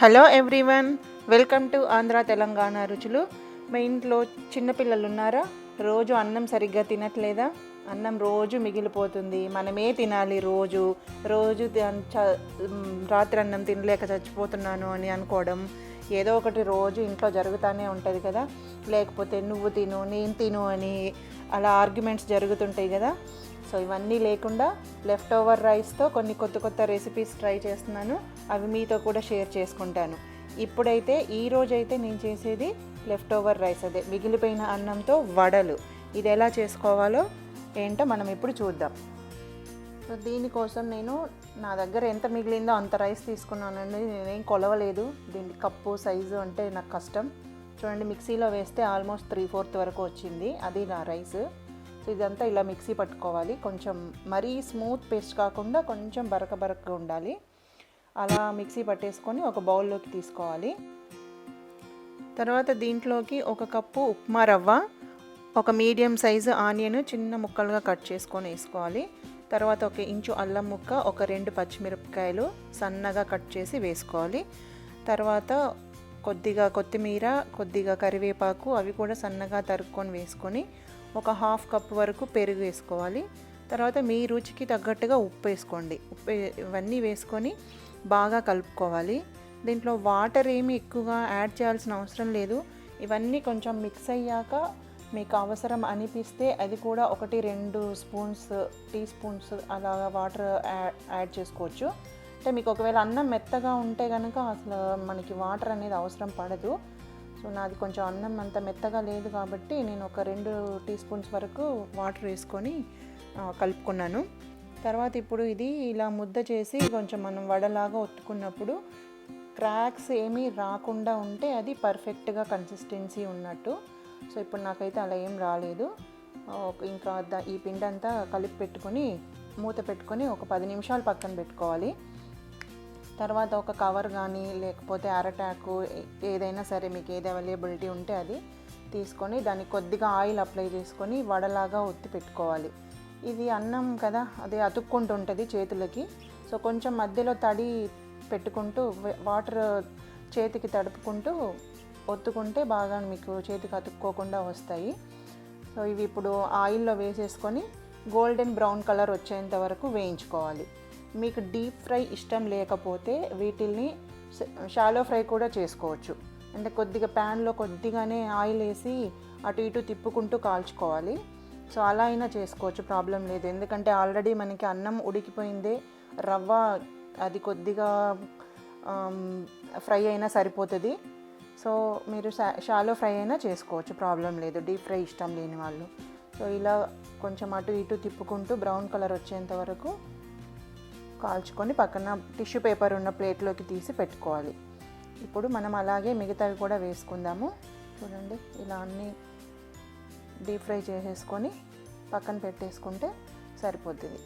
Hello everyone, welcome to Andhra Telangana రుచులు. మీ ఇంట్లో చిన్నపిల్లలు ఉన్నారా? రోజు అన్నం సరిగ్గా తినట్లేదా? అన్నం రోజు మిగిలిపోతుంది, మనమే తినాలి. రోజు రాత్రి అన్నం తినలేక చచ్చిపోతున్నాను అని అనుకోవడం ఏదో ఒకటి రోజు ఇంట్లో జరుగుతూనే ఉంటుంది కదా. లేకపోతే నువ్వు తిను నేను తిను అని అలా ఆర్గ్యుమెంట్స్ జరుగుతుంటాయి కదా. సో ఇవన్నీ లేకుండా లెఫ్ట్ ఓవర్ రైస్తో కొన్ని కొత్త రెసిపీస్ ట్రై చేస్తున్నాను. అవి మీతో కూడా షేర్ చేసుకుంటాను. ఇప్పుడైతే ఈరోజైతే నేను చేసేది లెఫ్ట్ ఓవర్ రైస్, అదే మిగిలిపోయిన అన్నంతో వడలు. ఇది ఎలా చేసుకోవాలో ఏంటో మనం ఇప్పుడు చూద్దాం. సో దీనికోసం నేను నా దగ్గర ఎంత మిగిలిందో అంత రైస్ తీసుకున్నానండి. నేనేం కొలవలేదు. దీని కప్పు సైజు అంటే నాకు కష్టం. చూడండి, మిక్సీలో వేస్తే ఆల్మోస్ట్ 3/4 వరకు వచ్చింది. అది నా రైస్. సో ఇదంతా ఇలా మిక్సీ పట్టుకోవాలి. కొంచెం మరీ స్మూత్ పేస్ట్ కాకుండా కొంచెం బరకగా ఉండాలి. అలా మిక్సీ పట్టేసుకొని ఒక బౌల్లోకి తీసుకోవాలి. తర్వాత దీంట్లోకి 1 కప్పు ఉప్మా రవ్వ, ఒక మీడియం సైజు ఆనియన్ చిన్న ముక్కలుగా కట్ చేసుకొని వేసుకోవాలి. తర్వాత 1 ఇంచు అల్లం ముక్క, ఒక 2 పచ్చిమిరపకాయలు సన్నగా కట్ చేసి వేసుకోవాలి. తర్వాత కొద్దిగా కొత్తిమీర, కొద్దిగా కరివేపాకు, అవి కూడా సన్నగా తరుక్కొని వేసుకొని ఒక 1/2 కప్పు వరకు పెరుగు వేసుకోవాలి. తర్వాత మీ రుచికి తగ్గట్టుగా ఉప్పు వేసుకోండి. ఇవన్నీ వేసుకొని బాగా కలుపుకోవాలి. దీంట్లో వాటర్ ఏమి ఎక్కువగా యాడ్ చేయాల్సిన అవసరం లేదు. ఇవన్నీ కొంచెం మిక్స్ అయ్యాక మీకు అవసరం అనిపిస్తే అది కూడా 1-2 టీ స్పూన్స్ అలాగా వాటర్ యాడ్ చేసుకోవచ్చు. అంటే మీకు ఒకవేళ అన్నం మెత్తగా ఉంటే కనుక అసలు మనకి వాటర్ అనేది అవసరం పడదు. సో నాది కొంచెం అన్నం అంత మెత్తగా లేదు కాబట్టి నేను ఒక 2 టీ స్పూన్స్ వరకు వాటర్ వేసుకొని కలుపుకున్నాను. తర్వాత ఇప్పుడు ఇది ఇలా ముద్ద చేసి కొంచెం మనం వడలాగా ఒత్తుకున్నప్పుడు క్రాక్స్ ఏమీ రాకుండా ఉంటే అది పర్ఫెక్ట్గా కన్సిస్టెన్సీ ఉన్నట్టు. సో ఇప్పుడు నాకైతే అలా ఏం రాలేదు. ఇంకా ఈ పిండి అంతా కలిపి పెట్టుకొని మూత పెట్టుకొని ఒక 10 నిమిషాలు పక్కన పెట్టుకోవాలి. తర్వాత ఒక కవర్ కానీ లేకపోతే అరటాకు ఏదైనా సరే మీకు ఏది అవైలబిలిటీ ఉంటే అది తీసుకొని దానికి కొద్దిగా ఆయిల్ అప్లై చేసుకొని వడలాగా ఒత్తి పెట్టుకోవాలి. ఇది అన్నం కదా, అది అతుక్కుంటుంటుంది చేతులకి. సో కొంచెం మధ్యలో తడి పెట్టుకుంటూ వాటర్ చేతికి తడుపుకుంటూ ఒత్తుకుంటే బాగా మీకు చేతికి అతుక్కోకుండా వస్తాయి. సో ఇవి ఇప్పుడు ఆయిల్లో వేసేసుకొని గోల్డెన్ బ్రౌన్ కలర్ వచ్చేంత వరకు వేయించుకోవాలి. మీకు డీప్ ఫ్రై ఇష్టం లేకపోతే వీటిల్ని షాలో ఫ్రై కూడా చేసుకోవచ్చు. అంటే కొద్దిగా ప్యాన్లో కొద్దిగానే ఆయిల్ వేసి అటు ఇటు తిప్పుకుంటూ కాల్చుకోవాలి. సో అలా అయినా చేసుకోవచ్చు, ప్రాబ్లం లేదు. ఎందుకంటే ఆల్రెడీ మనకి అన్నం ఉడికిపోయిందే, రవ్వ అది కొద్దిగా ఫ్రై అయినా సరిపోతుంది. సో మీరు షాలో ఫ్రై అయినా చేసుకోవచ్చు, ప్రాబ్లం లేదు, డీప్ ఫ్రై ఇష్టం లేని వాళ్ళు. సో ఇలా కొంచెం అటు ఇటు తిప్పుకుంటూ బ్రౌన్ కలర్ వచ్చేంత వరకు కాల్చుకొని పక్కన టిష్యూ పేపర్ ఉన్న ప్లేట్లోకి తీసి పెట్టుకోవాలి. ఇప్పుడు మనం అలాగే మిగతావి కూడా వేసుకుందాము. చూడండి, ఇలా అన్నీ డీప్ ఫ్రై చేసేసుకొని పక్కన పెట్టేసుకుంటే సరిపోతుంది.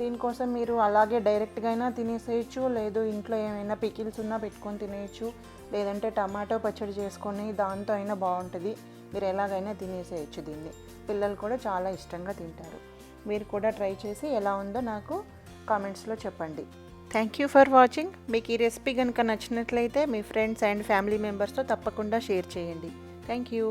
దీనికోసం మీరు అలాగే డైరెక్ట్గా అయినా తినేసేయచ్చు, లేదు ఇంట్లో ఏమైనా పికిల్స్ ఉన్నా పెట్టుకొని తినేయచ్చు, లేదంటే టమాటో పచ్చడి చేసుకొని దాంతో అయినా బాగుంటుంది. మీరు ఎలాగైనా తినేసేయచ్చు దీన్ని. పిల్లలు కూడా చాలా ఇష్టంగా తింటారు. మీరు కూడా ట్రై చేసి ఎలా ఉందో నాకు కామెంట్స్లో చెప్పండి. Thank you for watching. మీకు ఈ రెసిపీ కనుక నచ్చినట్లయితే మీ ఫ్రెండ్స్ అండ్ ఫ్యామిలీ మెంబర్స్తో తప్పకుండా షేర్ చేయండి. Thank you.